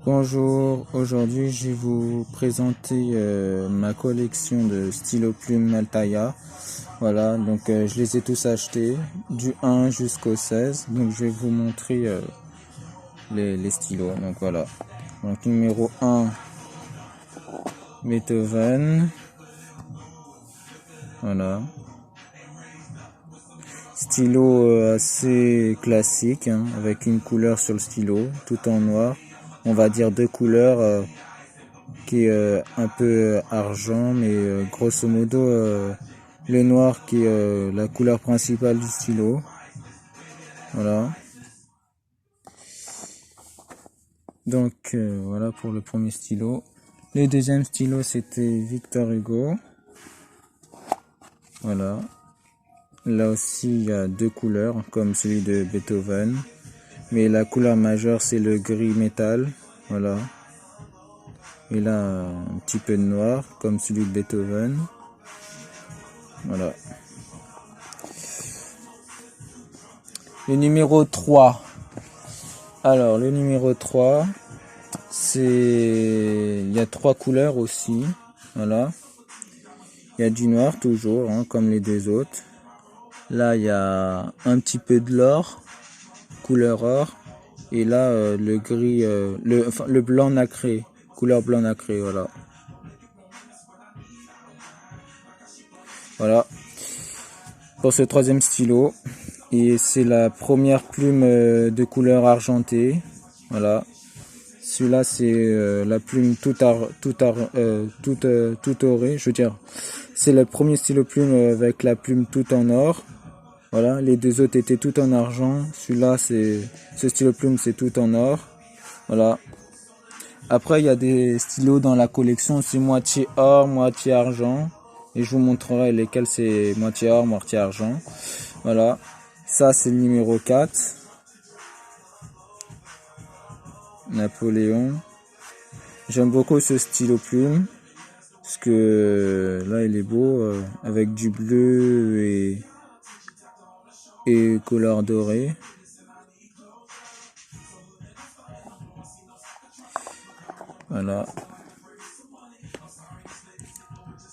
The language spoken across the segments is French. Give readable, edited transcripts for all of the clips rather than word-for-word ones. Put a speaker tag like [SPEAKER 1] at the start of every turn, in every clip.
[SPEAKER 1] Bonjour, aujourd'hui je vais vous présenter ma collection de stylos plumes Altaïa. Voilà, donc je les ai tous achetés du 1 jusqu'au 16. Donc je vais vous montrer les stylos. Donc voilà. Donc numéro 1, Beethoven. Voilà. Stylo assez classique, hein, avec une couleur sur le stylo, tout en noir. On va dire deux couleurs. Qui est un peu argent, mais grosso modo le noir qui est la couleur principale du stylo. Voilà. Donc voilà pour le premier stylo. Le deuxième stylo c'était Victor Hugo. Voilà. Là aussi il y a deux couleurs comme celui de Beethoven, mais la couleur majeure c'est le gris métal. Voilà. Et là un petit peu de noir comme celui de Beethoven. Voilà. Le numéro 3. Alors, le numéro 3, il y a trois couleurs aussi. Voilà. Il y a du noir toujours, hein, comme les deux autres. Là, il y a un petit peu de l'or, couleur or. Et là, le gris, le blanc nacré, couleur blanc nacré, voilà. Voilà. Pour ce troisième stylo. Et c'est la première plume de couleur argentée. Voilà. Celui-là, c'est la plume toute orée, je veux dire. C'est le premier stylo plume avec la plume toute en or. Voilà, les deux autres étaient tout en argent. Celui-là, ce stylo plume, c'est tout en or. Voilà. Après, il y a des stylos dans la collection, c'est moitié or, moitié argent. Et je vous montrerai lesquels c'est moitié or, moitié argent. Voilà. Ça, c'est le numéro 4. Napoléon. J'aime beaucoup ce stylo plume. Parce que là, il est beau. Avec du bleu et couleur dorée. Voilà.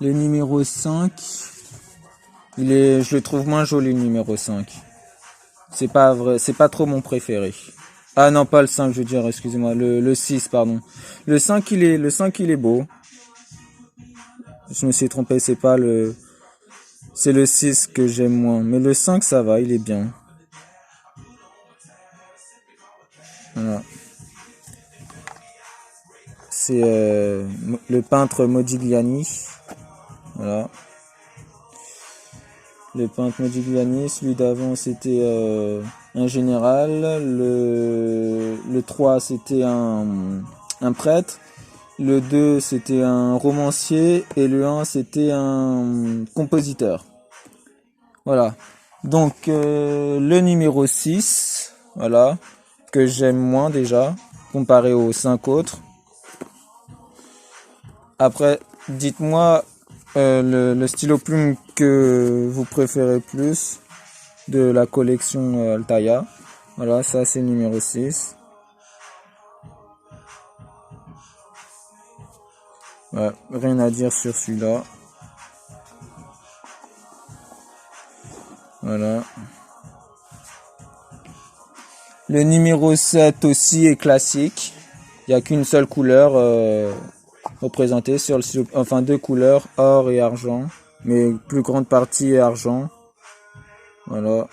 [SPEAKER 1] Le numéro 5. Je le trouve moins joli, le numéro 5. C'est pas vrai, c'est pas trop mon préféré. Ah non, pas le 5, je veux dire, excusez-moi, le 6, pardon. Le 5, il est beau. Je me suis trompé, c'est le 6 que j'aime moins. Mais le 5, ça va, il est bien. Voilà. C'est le peintre Modigliani. Voilà. Le peintre Modigliani, celui d'avant c'était un général. Le 3 c'était un prêtre. Le 2 c'était un romancier. Et le 1 c'était un compositeur. Voilà. Donc le numéro 6, voilà, que j'aime moins déjà, comparé aux 5 autres. Après, dites-moi le stylo plume que vous préférez plus de la collection Altaïa. Voilà, ça c'est le numéro 6. Ouais, rien à dire sur celui-là. Voilà. Le numéro 7 aussi est classique. Il n'y a qu'une seule couleur représentée sur le stylo, enfin deux couleurs, or et argent. Mais plus grande partie est argent. Voilà.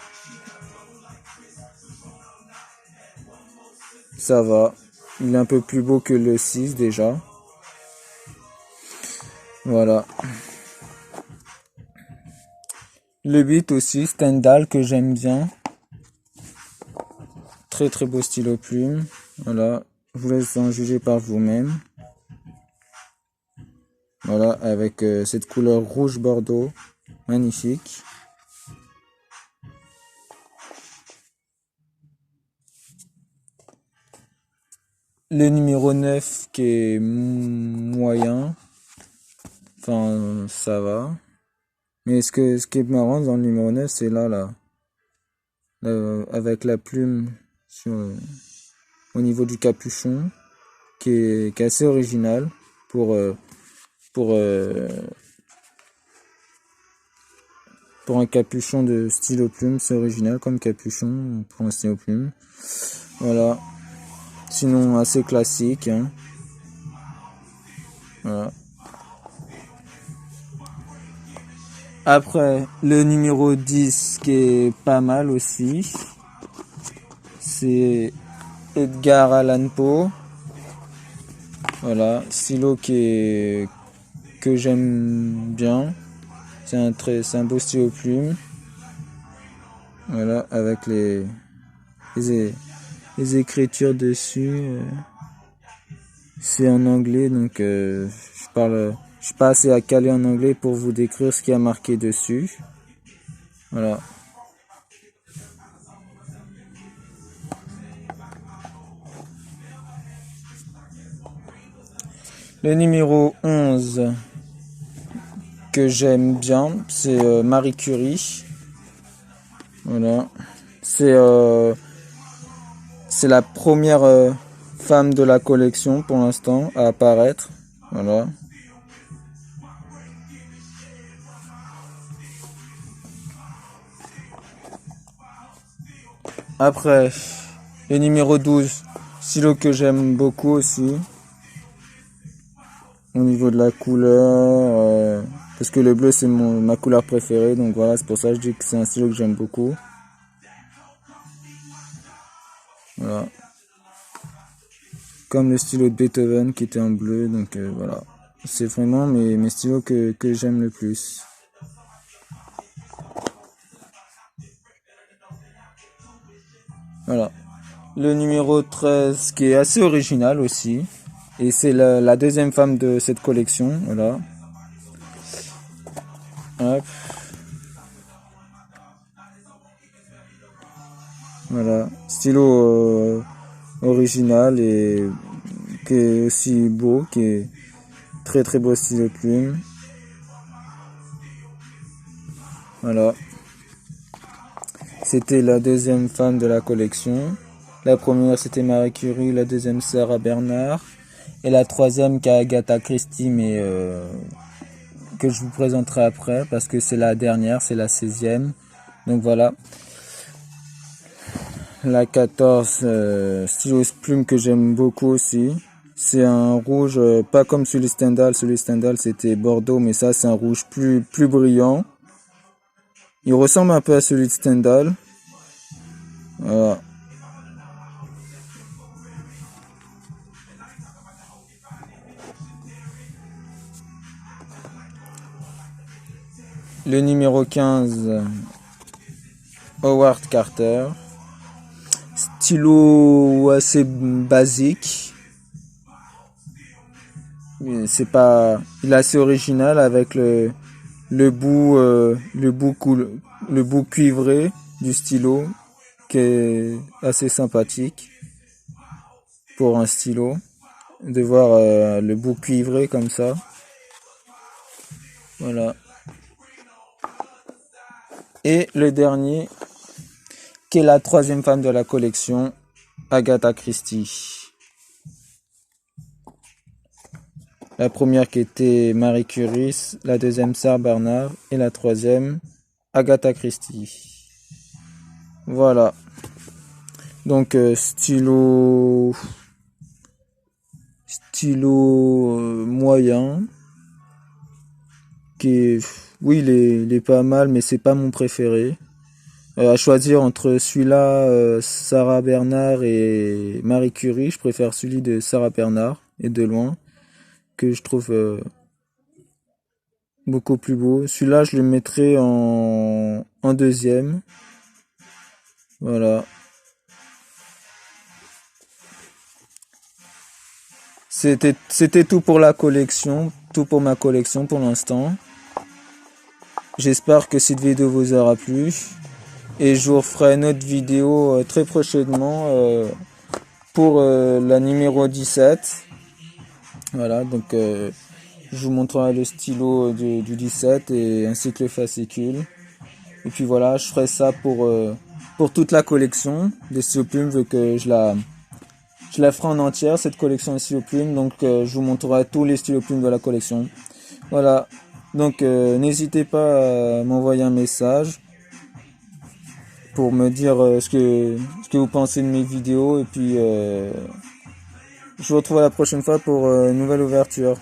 [SPEAKER 1] Ça va. Il est un peu plus beau que le 6 déjà. Voilà. Le 8 aussi, Stendhal, que j'aime bien. Très très beau stylo plume. Voilà. Je vous laisse en juger par vous-même. Voilà, avec cette couleur rouge bordeaux. Magnifique. Le numéro 9 qui est moyen. Enfin, ça va. Mais ce qui est marrant dans le numéro 9, c'est là, avec la plume au niveau du capuchon, qui est assez original pour un capuchon de stylo plume. C'est original comme capuchon pour un stylo plume. Voilà. Sinon assez classique, hein. Voilà. Après, le numéro 10 qui est pas mal aussi, c'est Edgar Allan Poe. Voilà, stylo que j'aime bien. C'est un beau stylo plume. Voilà, avec les écritures dessus. C'est en anglais, donc je suis pas assez à caler en anglais pour vous décrire ce qu'il y a marqué dessus. Voilà. Le numéro 11 que j'aime bien, c'est Marie Curie. Voilà. C'est la première femme de la collection pour l'instant à apparaître. Voilà. Après, le numéro 12, stylo que j'aime beaucoup aussi. Au niveau de la couleur, parce que le bleu c'est ma couleur préférée, donc voilà, c'est pour ça que je dis que c'est un stylo que j'aime beaucoup. Voilà. Comme le stylo de Beethoven qui était en bleu, donc voilà. C'est vraiment mes stylos que j'aime le plus. Voilà. Le numéro 13 qui est assez original aussi. Et c'est la deuxième femme de cette collection. Voilà. Hop. Voilà. Stylo original et qui est aussi beau, qui est très très beau stylo plume. Voilà. C'était la deuxième femme de la collection. La première c'était Marie Curie, la deuxième Sarah Bernard et la troisième qui est Agatha Christie, mais que je vous présenterai après parce que c'est la dernière, c'est la 16e. Donc voilà. La 14 stylo plume que j'aime beaucoup aussi. C'est un rouge pas comme celui Stendhal. Celui Stendhal c'était Bordeaux, mais ça c'est un rouge plus brillant. Il ressemble un peu à celui de Stendhal. Voilà. Le numéro 15, Howard Carter. Stylo assez basique. Il est assez original avec le bout cuivré du stylo qui est assez sympathique pour un stylo de voir le bout cuivré comme ça. Voilà. Et le dernier qui est la troisième femme de la collection, Agatha Christie. La première qui était Marie Curie, la deuxième Sarah Bernard et la troisième Agatha Christie. Voilà. Donc stylo moyen qui est, oui, il est pas mal, mais c'est pas mon préféré. À choisir entre celui-là, Sarah Bernard et Marie Curie, je préfère celui de Sarah Bernard et de loin, que je trouve beaucoup plus beau. Celui-là, je le mettrai en deuxième. Voilà. C'était tout pour la collection, tout pour ma collection pour l'instant. J'espère que cette vidéo vous aura plu. Et je vous referai une autre vidéo très prochainement pour la numéro 17. Voilà, donc je vous montrerai le stylo du 17 et ainsi que le fascicule. Et puis voilà, je ferai ça pour toute la collection des stylos plumes vu que je Je la ferai en entière, cette collection de stylos plumes. Donc je vous montrerai tous les stylos plumes de la collection. Voilà. Donc n'hésitez pas à m'envoyer un message pour me dire ce que vous pensez de mes vidéos. Et puis je vous retrouve à la prochaine fois pour une nouvelle ouverture.